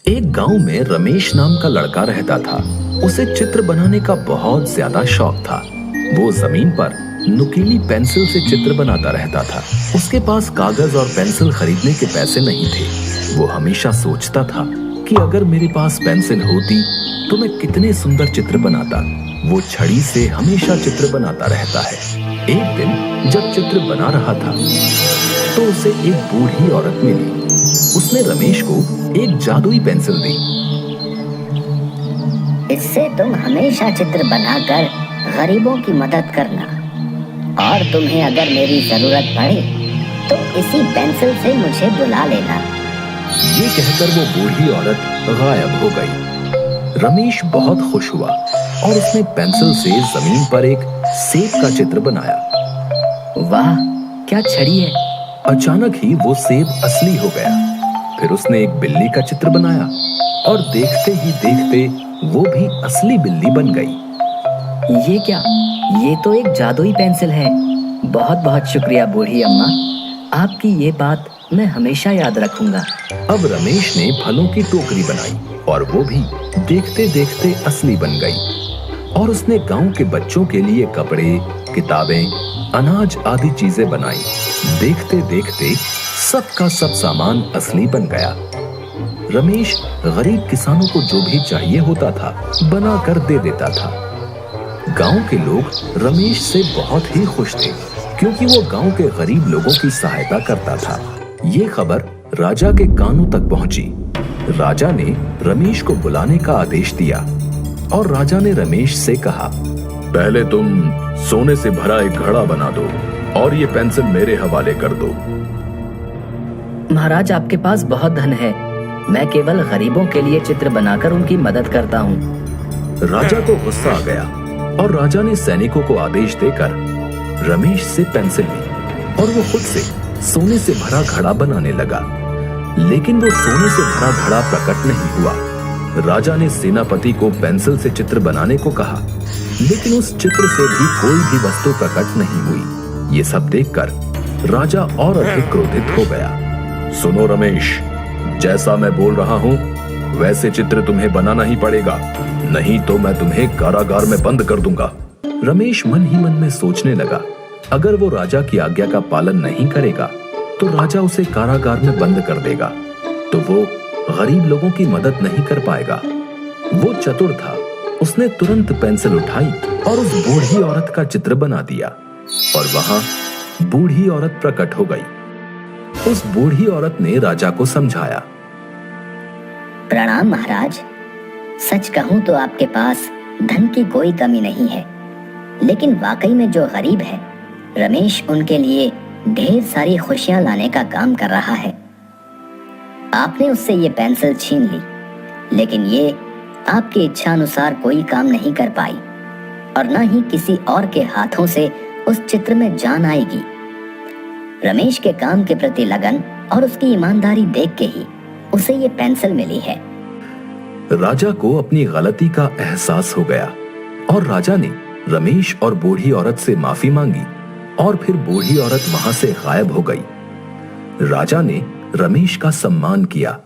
एक गांव में रमेश नाम का लड़का रहता था। उसे चित्र बनाने का बहुत ज्यादा शौक था। वो जमीन पर नुकीली पेंसिल से चित्र बनाता रहता था। उसके पास कागज और पेंसिल खरीदने के पैसे नहीं थे। वो हमेशा सोचता था कि अगर मेरे पास पेंसिल होती तो मैं कितने सुंदर चित्र बनाता। वो छड़ी से हमेशा चित्र बनाता रहता है। एक दिन जब चित्र बना रहा था तो उसे एक बूढ़ी औरत मिली। उसने रमेश को एक जादुई पेंसिल दी। इससे तुम हमेशा चित्र बनाकर गरीबों की मदद करना, और तुम्हें अगर मेरी जरूरत पड़े तो इसी पेंसिल से मुझे बुला लेना। ये कहकर वो बूढ़ी औरत गायब हो गई। रमेश बहुत खुश हुआ और उसने पेंसिल से जमीन पर एक सेब का चित्र बनाया। वाह, क्या छड़ी है! अचानक ही वो सेब असली हो गया। फिर उसने एक बिल्ली का चित्र बनाया और देखते ही देखते वो भी असली बिल्ली बन गई। ये क्या? ये तो एक जादुई पेंसिल है। बहुत बहुत शुक्रिया बूढ़ी अम्मा, आपकी ये बात मैं हमेशा याद रखूंगा। अब रमेश ने फलों की टोकरी बनाई और वो भी देखते देखते असली बन गई। और उसने गांव के बच्चों के लिए कपड़े, किताबें, अनाज आदि चीजें बनाई। देखते देखते सबका सब सामान असली बन गया। रमेश गरीब किसानों को जो भी चाहिए होता था बना कर दे देता था। गांव के लोग रमेश से बहुत ही खुश थे क्योंकि वो गांव के गरीब लोगों की सहायता करता था। ये खबर राजा के कानों तक पहुंची। राजा ने रमेश को बुलाने का आदेश दिया और राजा ने रमेश से कहा, पहले तुम सोने से भरा एक घड़ा बना दो और ये पेंसिल मेरे हवाले कर दो। महाराज, आपके पास बहुत धन है। मैं केवल गरीबों के लिए चित्र बनाकर उनकी मदद करता हूँ। राजा को गुस्सा आ गया और राजा ने सैनिकों को आदेश देकर रमेश से पेंसिल ली और वो खुद से सोने से भरा घड़ा बनाने लगा। लेकिन वो सोने से भरा घड़ा प्रकट नहीं हुआ। राजा ने सेनापति को पेंसिल से चित्र बनाने को कहा, लेकिन उस चित्र से भी कोई भी वस्तु प्रकट नहीं हुई। ये सब देखकर राजा और अधिक क्रोधित हो गया। सुनो रमेश, जैसा मैं बोल रहा हूँ वैसे चित्र तुम्हें बनाना ही पड़ेगा, नहीं तो मैं तुम्हें कारागार में बंद कर दूंगा। रमेश मन ही मन में सोचने लगा, अगर वो राजा की आज्ञा का पालन नहीं करेगा तो राजा उसे कारागार में बंद कर देगा, तो वो गरीब लोगों की मदद नहीं कर पाएगा। वो चतुर था। उसने तुरंत पेंसिल उठाई और उस बूढ़ी औरत का चित्र बना दिया और वहां बूढ़ी औरत प्रकट हो गई। उस बूढ़ी औरत ने राजा को समझाया। प्रणाम महाराज, सच कहूं तो आपके पास धन की कोई कमी नहीं है, लेकिन वाकई में जो गरीब है रमेश उनके लिए ढेर सारी खुशियां लाने का काम कर रहा है। आपने उससे ये पेंसिल छीन ली, लेकिन ये आपकी इच्छा अनुसार कोई काम नहीं कर पाई और न ही किसी और के हाथों से उस चित्र में जान आएगी। रमेश के काम के प्रति लगन और उसकी ईमानदारी देख के ही उसे ये पेंसिल मिली है। राजा को अपनी गलती का एहसास हो गया और राजा ने रमेश और बूढ़ी औरत से माफी मांगी और फिर बूढ़ी औरत वहां से गायब हो गई। राजा ने रमेश का सम्मान किया